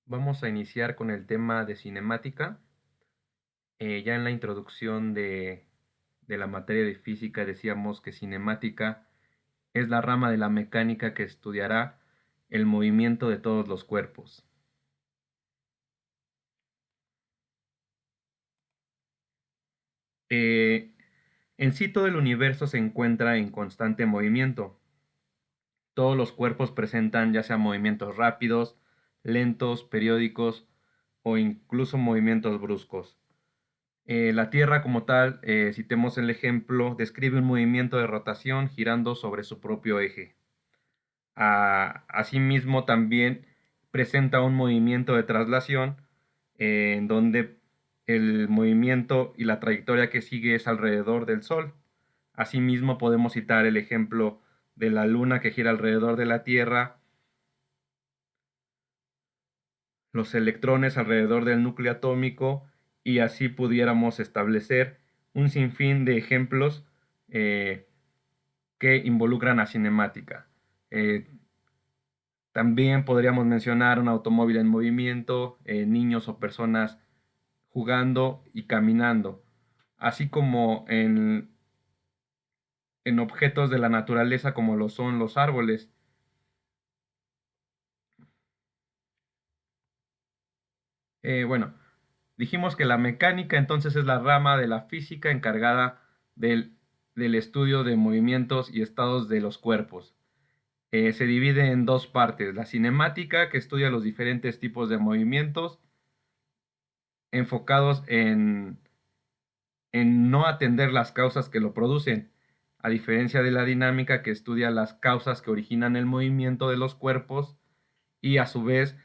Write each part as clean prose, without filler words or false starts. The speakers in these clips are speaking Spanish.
Vamos a iniciar con el tema de cinemática. Ya en la introducción de la materia de física decíamos que cinemática es la rama de la mecánica que estudiará el movimiento de todos los cuerpos. Eh, en sí todo el universo se encuentra en constante movimiento. Todos los cuerpos presentan ya sea movimientos rápidos, lentos, periódicos o incluso movimientos bruscos. La Tierra como tal, citemos el ejemplo, describe un movimiento de rotación girando sobre su propio eje. Asimismo, también presenta un movimiento de traslación en donde el movimiento y la trayectoria que sigue es alrededor del Sol. Asimismo, podemos citar el ejemplo de la Luna que gira alrededor de la Tierra, los electrones alrededor del núcleo atómico, y así pudiéramos establecer un sinfín de ejemplos eh, que involucran a cinemática. Eh, También podríamos mencionar un automóvil en movimiento, niños o personas jugando y caminando, así como en objetos de la naturaleza como lo son los árboles. Bueno, dijimos que la mecánica entonces es la rama de la física encargada del estudio de movimientos y estados de los cuerpos. Se divide en dos partes: la cinemática, que estudia los diferentes tipos de movimientos enfocados en no atender las causas que lo producen, a diferencia de la dinámica, que estudia las causas que originan el movimiento de los cuerpos, y a su vez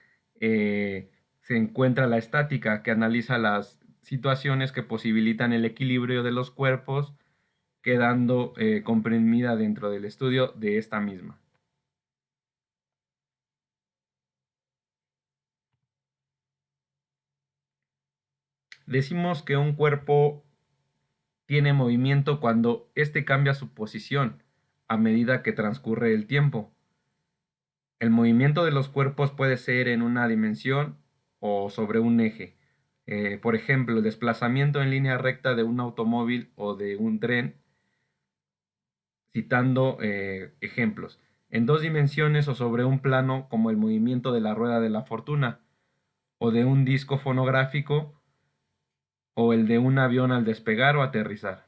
se encuentra la estática, que analiza las situaciones que posibilitan el equilibrio de los cuerpos, quedando comprimida dentro del estudio de esta misma. Decimos que un cuerpo tiene movimiento cuando éste cambia su posición a medida que transcurre el tiempo. El movimiento de los cuerpos puede ser en una dimensión o sobre un eje. Por ejemplo, el desplazamiento en línea recta de un automóvil o de un tren, citando ejemplos. En dos dimensiones o sobre un plano, como el movimiento de la rueda de la fortuna, o de un disco fonográfico, o el de un avión al despegar o aterrizar.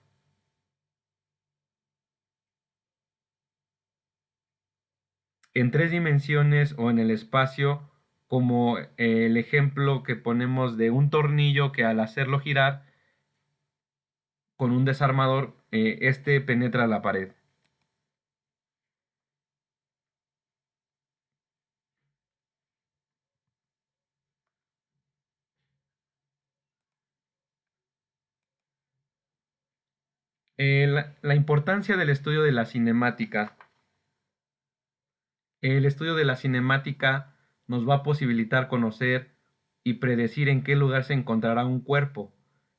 En tres dimensiones o en el espacio, como el ejemplo que ponemos de un tornillo que, al hacerlo girar con un desarmador, este penetra la pared. La importancia del estudio de la cinemática. El estudio de la cinemática nos va a posibilitar conocer y predecir en qué lugar se encontrará un cuerpo,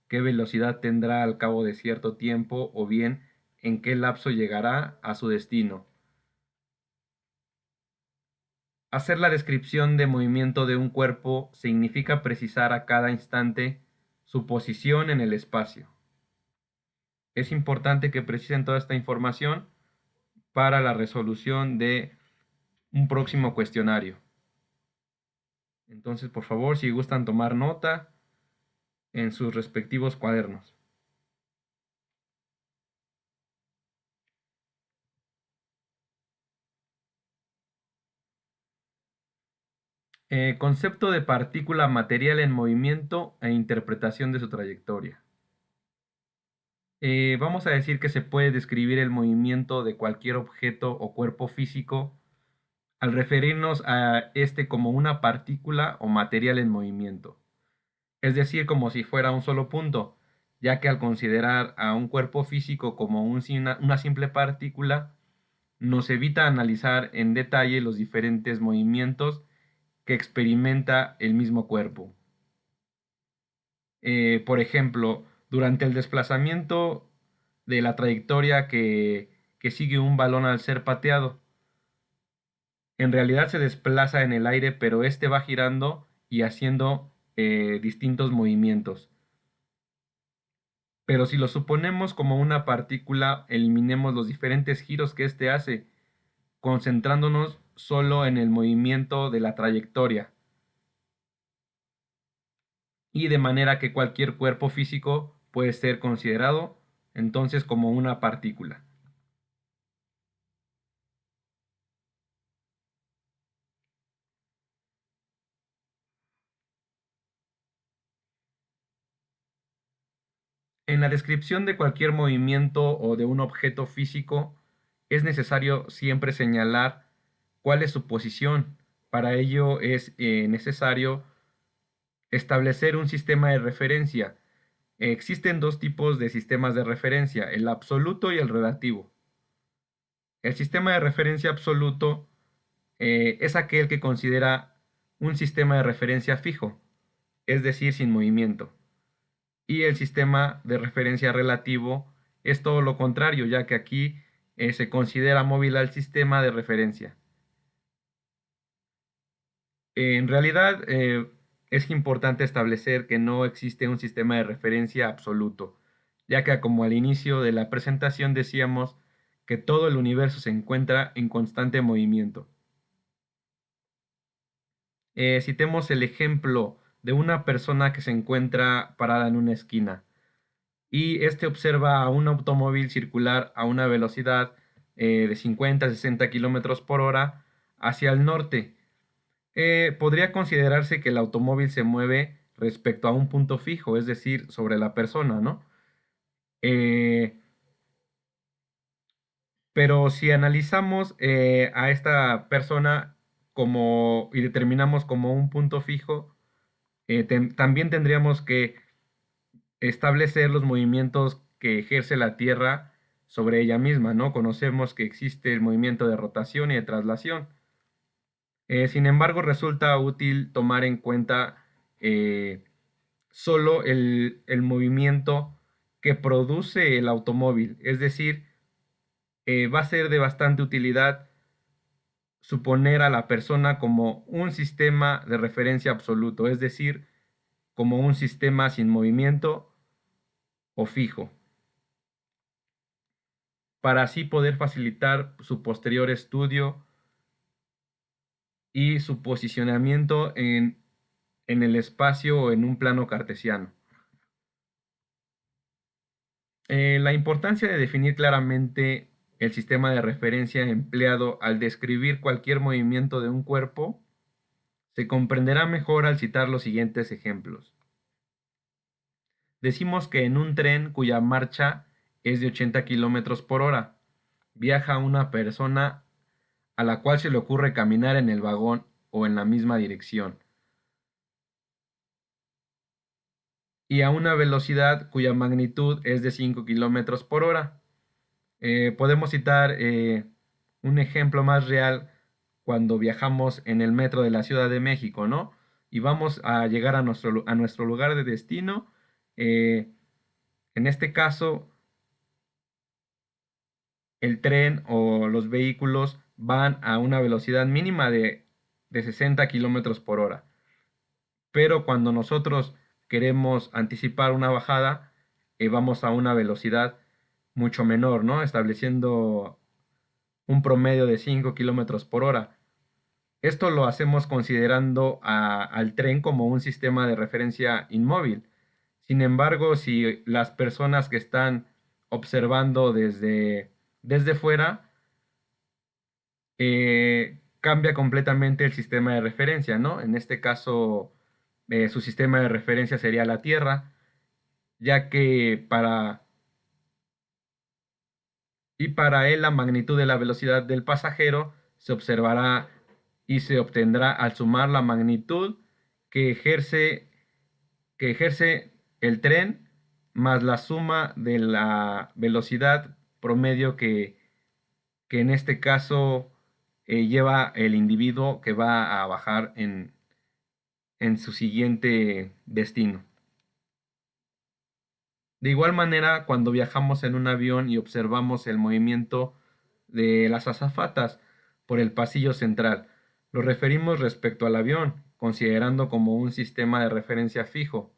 qué velocidad tendrá al cabo de cierto tiempo, o bien en qué lapso llegará a su destino. Hacer la descripción de movimiento de un cuerpo significa precisar a cada instante su posición en el espacio. Es importante que precisen toda esta información para la resolución de un próximo cuestionario. Entonces, por favor, si gustan tomar nota en sus respectivos cuadernos. Concepto de partícula material en movimiento e interpretación de su trayectoria. Vamos a decir que se puede describir el movimiento de cualquier objeto o cuerpo físico al referirnos a este como una partícula o material en movimiento, es decir, como si fuera un solo punto, ya que al considerar a un cuerpo físico como una simple partícula, nos evita analizar en detalle los diferentes movimientos que experimenta el mismo cuerpo. Por ejemplo, durante el desplazamiento de la trayectoria que sigue un balón al ser pateado, en realidad se desplaza en el aire, pero este va girando y haciendo distintos movimientos. Pero si lo suponemos como una partícula, eliminemos los diferentes giros que éste hace, concentrándonos solo en el movimiento de la trayectoria, y de manera que cualquier cuerpo físico puede ser considerado entonces como una partícula. En la descripción de cualquier movimiento o de un objeto físico, es necesario siempre señalar cuál es su posición. Para ello es necesario establecer un sistema de referencia. Existen dos tipos de sistemas de referencia, el absoluto y el relativo. El sistema de referencia absoluto es aquel que considera un sistema de referencia fijo, es decir, sin movimiento. Y el sistema de referencia relativo es todo lo contrario, ya que aquí se considera móvil al sistema de referencia. En realidad es importante establecer que no existe un sistema de referencia absoluto, ya que como al inicio de la presentación decíamos que todo el universo se encuentra en constante movimiento. Citemos el ejemplo de una persona que se encuentra parada en una esquina y este observa a un automóvil circular a una velocidad de 50 a 60 kilómetros por hora hacia el norte. Podría considerarse que el automóvil se mueve respecto a un punto fijo, es decir, sobre la persona, ¿no? Eh, pero si analizamos a esta persona como y determinamos como un punto fijo, también tendríamos que establecer los movimientos que ejerce la Tierra sobre ella misma, ¿no? Conocemos que existe el movimiento de rotación y de traslación. Sin embargo, resulta útil tomar en cuenta eh, solo el movimiento que produce el automóvil. Es decir, va a ser de bastante utilidad suponer a la persona como un sistema de referencia absoluto, es decir, como un sistema sin movimiento o fijo, para así poder facilitar su posterior estudio y su posicionamiento en el espacio o en un plano cartesiano. La importancia de definir claramente el sistema de referencia empleado al describir cualquier movimiento de un cuerpo se comprenderá mejor al citar los siguientes ejemplos. Decimos que en un tren cuya marcha es de 80 kilómetros por hora, viaja una persona a la cual se le ocurre caminar en el vagón o en la misma dirección, y a una velocidad cuya magnitud es de 5 kilómetros por hora. Podemos citar un ejemplo más real cuando viajamos en el metro de la Ciudad de México, ¿no? Y vamos a llegar a nuestro lugar de destino. eh, en este caso, el tren o los vehículos van a una velocidad mínima de 60 kilómetros por hora. Pero cuando nosotros queremos anticipar una bajada, vamos a una velocidad mucho menor, ¿no? Estableciendo un promedio de 5 kilómetros por hora. Esto lo hacemos considerando al tren como un sistema de referencia inmóvil. Sin embargo, si las personas que están observando desde fuera, cambia completamente el sistema de referencia, ¿no? En este caso, su sistema de referencia sería la Tierra, ya que para él la magnitud de la velocidad del pasajero se observará y se obtendrá al sumar la magnitud que ejerce, que ejerce el tren más la suma de la velocidad promedio que en este caso lleva el individuo que va a bajar en su siguiente destino. De igual manera, cuando viajamos en un avión y observamos el movimiento de las azafatas por el pasillo central, Lo referimos respecto al avión, considerando como un sistema de referencia fijo,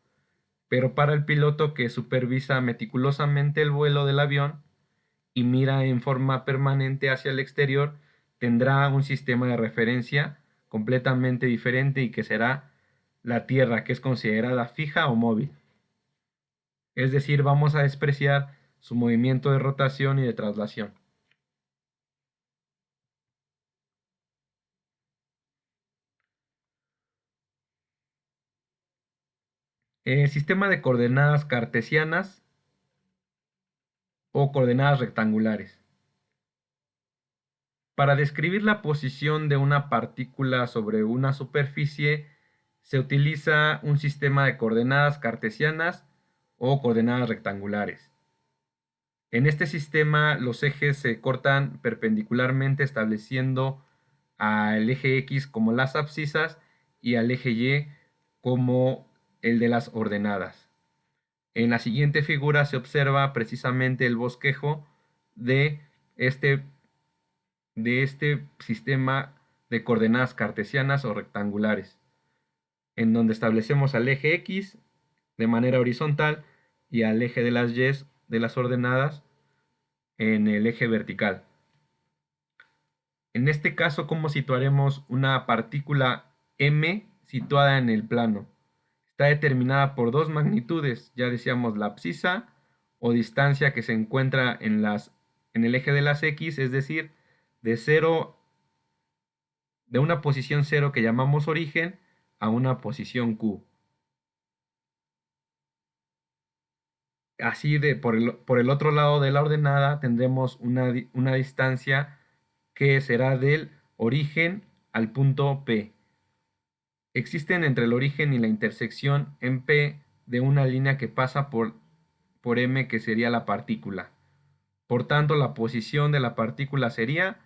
pero para el piloto que supervisa meticulosamente el vuelo del avión y mira en forma permanente hacia el exterior, tendrá un sistema de referencia completamente diferente y que será la Tierra, que es considerada fija o móvil. Es decir, vamos a despreciar su movimiento de rotación y de traslación. El sistema de coordenadas cartesianas o coordenadas rectangulares. Para describir la posición de una partícula sobre una superficie, se utiliza un sistema de coordenadas cartesianas o coordenadas rectangulares. En este sistema, los ejes se cortan perpendicularmente, estableciendo al eje X como las abscisas y al eje Y como el de las ordenadas. En la siguiente figura se observa precisamente el bosquejo de este sistema de coordenadas cartesianas o rectangulares, en donde establecemos al eje X de manera horizontal y al eje de las Y de las ordenadas en el eje vertical. En este caso, ¿cómo situaremos una partícula m situada en el plano? Está determinada por dos magnitudes, ya decíamos la abscisa o distancia que se encuentra en el eje de las X, es decir, de de una posición 0 que llamamos origen a una posición Q. Así por el otro lado de la ordenada tendremos una distancia que será del origen al punto P. Existen entre el origen y la intersección en P de una línea que pasa por M, que sería la partícula. Por tanto, la posición de la partícula sería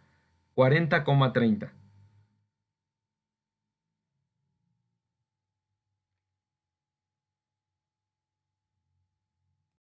40,30.